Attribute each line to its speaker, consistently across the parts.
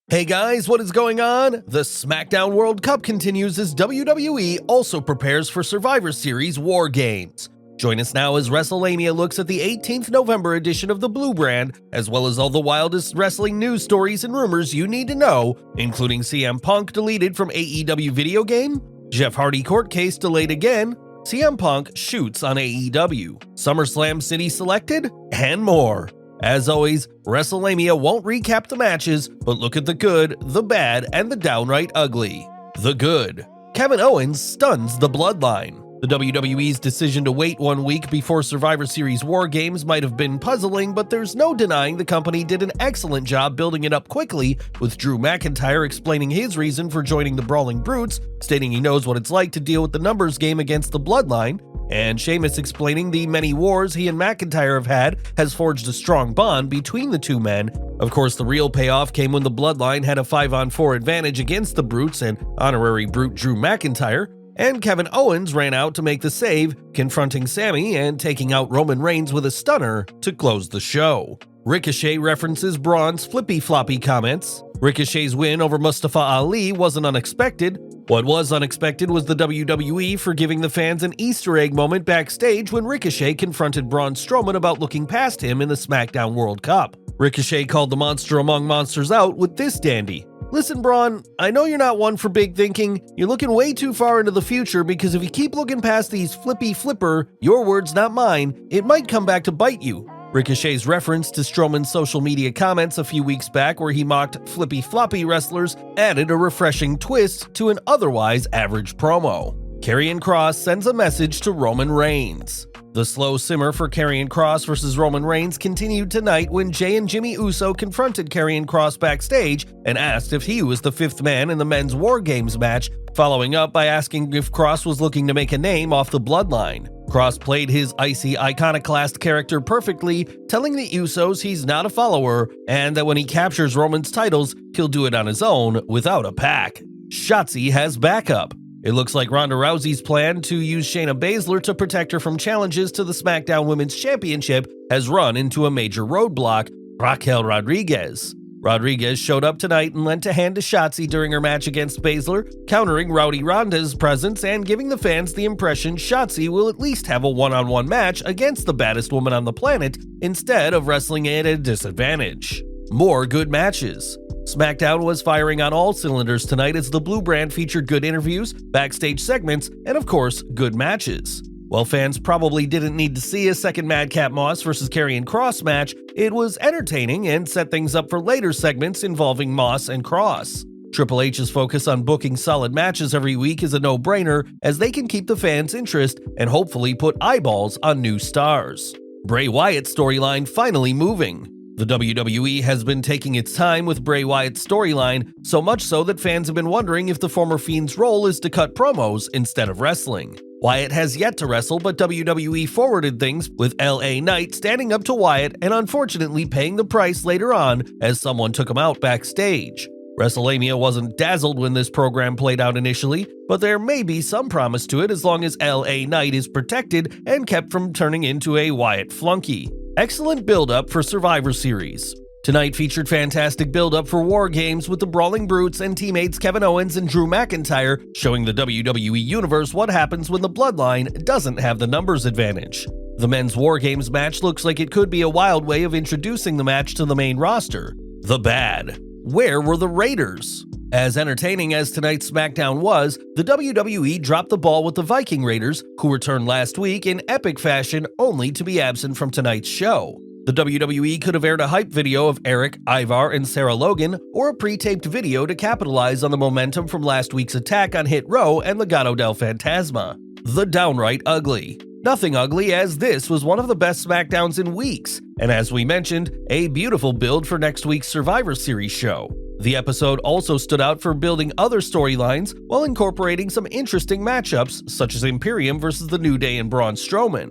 Speaker 1: Hey guys, what is going on? The Smackdown World Cup continues as WWE also prepares for Survivor Series War Games. Join us now as Wrestlelamia looks at the 18th November edition of the Blue Brand, as well as all the wildest wrestling news stories and rumors you need to know, including CM Punk deleted from AEW video game, Jeff Hardy court case delayed again, CM Punk shoots on AEW, SummerSlam city selected, and more. As always, Wrestlelamia won't recap the matches, but look at the good, the bad, and the downright ugly. The good. Kevin Owens stuns the Bloodline. The WWE's decision to wait 1 week before Survivor Series War Games might have been puzzling, but there's no denying the company did an excellent job building it up quickly, with Drew McIntyre explaining his reason for joining the Brawling Brutes, stating he knows what it's like to deal with the numbers game against the Bloodline, and Sheamus explaining the many wars he and McIntyre have had has forged a strong bond between the two men. Of course, the real payoff came when the Bloodline had a 5-on-4 advantage against the Brutes and honorary Brute Drew McIntyre, and Kevin Owens ran out to make the save, confronting Sami and taking out Roman Reigns with a stunner to close the show. Ricochet references Braun's flippy-floppy comments. Ricochet's win over Mustafa Ali wasn't unexpected. What was unexpected was the WWE for giving the fans an Easter egg moment backstage when Ricochet confronted Braun Strowman about looking past him in the Smackdown World Cup. Ricochet called the monster among monsters out with this dandy. "Listen, Braun, I know you're not one for big thinking. You're looking way too far into the future because if you keep looking past these flipper, your words not mine, it might come back to bite you." Ricochet's reference to Strowman's social media comments a few weeks back where he mocked flippy-floppy wrestlers added a refreshing twist to an otherwise average promo. Karrion Kross sends a message to Roman Reigns. The slow simmer for Karrion Kross versus Roman Reigns continued tonight when Jey and Jimmy Uso confronted Karrion Kross backstage and asked if he was the fifth man in the men's War Games match, following up by asking if Kross was looking to make a name off the Bloodline. Kross played his icy iconoclast character perfectly, telling the Usos he's not a follower and that when he captures Roman's titles, he'll do it on his own without a pack. Shotzi has backup. It looks like Ronda Rousey's plan to use Shayna Baszler to protect her from challenges to the SmackDown Women's Championship has run into a major roadblock, Raquel Rodriguez. Rodriguez showed up tonight and lent a hand to Shotzi during her match against Baszler, countering Rowdy Ronda's presence and giving the fans the impression Shotzi will at least have a one-on-one match against the baddest woman on the planet instead of wrestling at a disadvantage. More good matches. SmackDown was firing on all cylinders tonight as the Blue Brand featured good interviews, backstage segments, and of course, good matches. While fans probably didn't need to see a second Madcap Moss versus Karrion Kross match, it was entertaining and set things up for later segments involving Moss and Kross. Triple H's focus on booking solid matches every week is a no-brainer as they can keep the fans' interest and hopefully put eyeballs on new stars. Bray Wyatt's storyline finally moving. The WWE has been taking its time with Bray Wyatt's storyline, so much so that fans have been wondering if the former Fiend's role is to cut promos instead of wrestling. Wyatt has yet to wrestle, but WWE forwarded things with LA Knight standing up to Wyatt and unfortunately paying the price later on as someone took him out backstage. Wrestlelamia wasn't dazzled when this program played out initially, but there may be some promise to it as long as LA Knight is protected and kept from turning into a Wyatt flunky. Excellent build-up for Survivor Series. Tonight featured fantastic build-up for War Games with the Brawling Brutes and teammates Kevin Owens and Drew McIntyre showing the WWE Universe what happens when the Bloodline doesn't have the numbers advantage. The men's War Games match looks like it could be a wild way of introducing the match to the main roster. The bad. Where were the Raiders? As entertaining as tonight's SmackDown was, the WWE dropped the ball with the Viking Raiders, who returned last week in epic fashion only to be absent from tonight's show. The WWE could have aired a hype video of Eric, Ivar, and Sarah Logan, or a pre-taped video to capitalize on the momentum from last week's attack on Hit Row and Legado del Fantasma. The downright ugly. Nothing ugly, as this was one of the best SmackDowns in weeks, and as we mentioned, a beautiful build for next week's Survivor Series show. The episode also stood out for building other storylines while incorporating some interesting matchups, such as Imperium versus the New Day and Braun Strowman.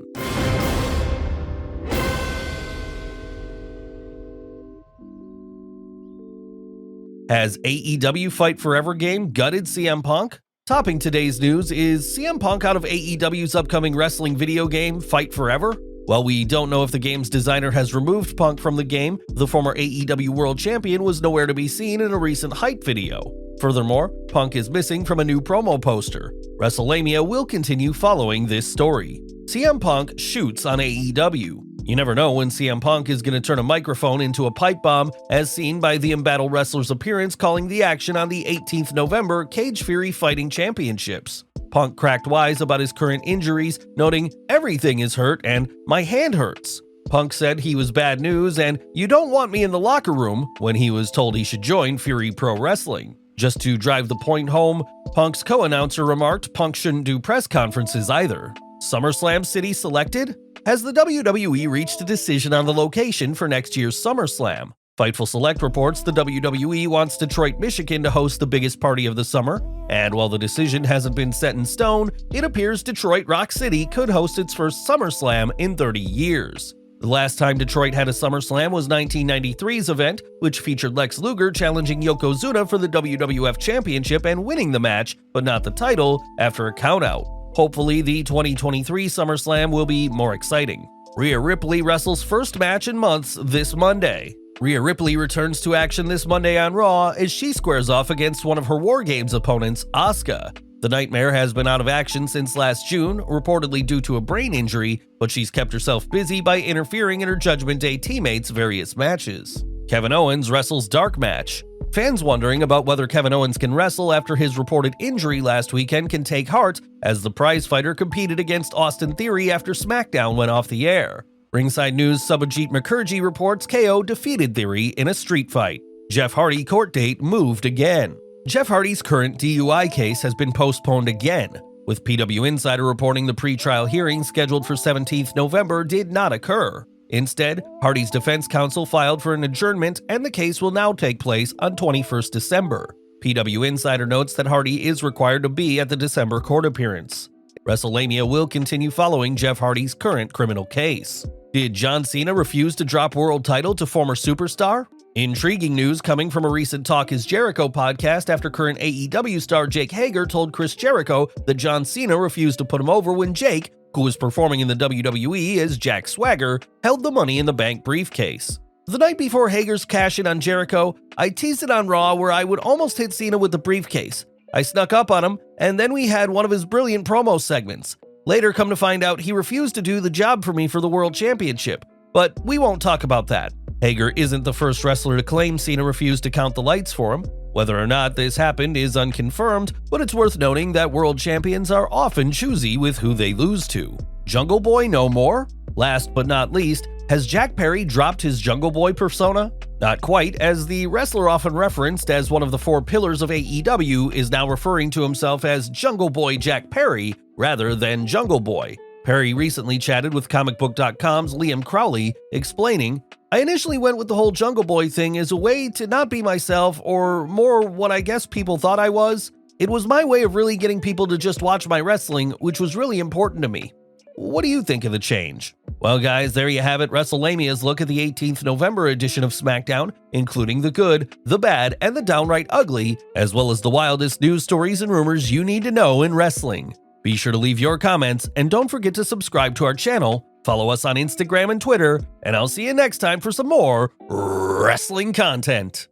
Speaker 1: Has AEW Fight Forever game gutted CM Punk? Topping today's news is CM Punk out of AEW's upcoming wrestling video game, Fight Forever? While we don't know if the game's designer has removed Punk from the game, the former AEW World Champion was nowhere to be seen in a recent hype video. Furthermore, Punk is missing from a new promo poster. Wrestlelamia will continue following this story. CM Punk shoots on AEW. You never know when CM Punk is going to turn a microphone into a pipe bomb, as seen by the Embattled Wrestler's appearance calling the action on the 18th November Cage Fury Fighting Championships. Punk cracked wise about his current injuries, noting, "Everything is hurt and my hand hurts." Punk said he was bad news and "you don't want me in the locker room" when he was told he should join Fury Pro Wrestling. Just to drive the point home, Punk's co-announcer remarked Punk shouldn't do press conferences either. SummerSlam city selected? Has the WWE reached a decision on the location for next year's SummerSlam? Fightful Select reports the WWE wants Detroit, Michigan to host the biggest party of the summer, and while the decision hasn't been set in stone, it appears Detroit Rock City could host its first SummerSlam in 30 years. The last time Detroit had a SummerSlam was 1993's event, which featured Lex Luger challenging Yokozuna for the WWF Championship and winning the match, but not the title, after a countout. Hopefully, the 2023 SummerSlam will be more exciting. Rhea Ripley wrestles first match in months this Monday. Rhea Ripley returns to action this Monday on Raw as she squares off against one of her War Games opponents, Asuka. The Nightmare has been out of action since last June, reportedly due to a brain injury, but she's kept herself busy by interfering in her Judgment Day teammates' various matches. Kevin Owens wrestles dark match. Fans wondering about whether Kevin Owens can wrestle after his reported injury last weekend can take heart, as the prizefighter competed against Austin Theory after Smackdown went off the air. Ringside News' Subhajit Mukherjee reports KO defeated Theory in a street fight. Jeff Hardy court date moved again. Jeff Hardy's current DUI case has been postponed again, with PW Insider reporting the pre-trial hearing scheduled for 17th November did not occur. Instead, Hardy's defense counsel filed for an adjournment and the case will now take place on 21st December. PW Insider notes that Hardy is required to be at the December court appearance. Wrestlelamia will continue following Jeff Hardy's current criminal case. Did John Cena refuse to drop world title to former superstar? Intriguing news coming from a recent Talk is Jericho podcast after current AEW star Jake Hager told Chris Jericho that John Cena refused to put him over when Jake, who was performing in the WWE as Jack Swagger, held the Money in the Bank briefcase. The night before Hager's cash-in on Jericho, I teased it on Raw where I would almost hit Cena with the briefcase. I snuck up on him, and then we had one of his brilliant promo segments. Later, come to find out, he refused to do the job for me for the World Championship. But we won't talk about that. Hager isn't the first wrestler to claim Cena refused to count the lights for him. Whether or not this happened is unconfirmed, but it's worth noting that world champions are often choosy with who they lose to. Jungle Boy no more? Last but not least, has Jack Perry dropped his Jungle Boy persona? Not quite, as the wrestler often referenced as one of the four pillars of AEW is now referring to himself as Jungle Boy Jack Perry rather than Jungle Boy. Perry recently chatted with comicbook.com's Liam Crowley, explaining, "I initially went with the whole Jungle Boy thing as a way to not be myself, or more what I guess people thought I was. It was my way of really getting people to just watch my wrestling, which was really important to me." What do you think of the change? Well guys, there you have it, Wrestlelammia's look at the 18th November edition of SmackDown, including the good, the bad, and the downright ugly, as well as the wildest news stories and rumors you need to know in wrestling. Be sure to leave your comments, and don't forget to subscribe to our channel, follow us on Instagram and Twitter, and I'll see you next time for some more wrestling content.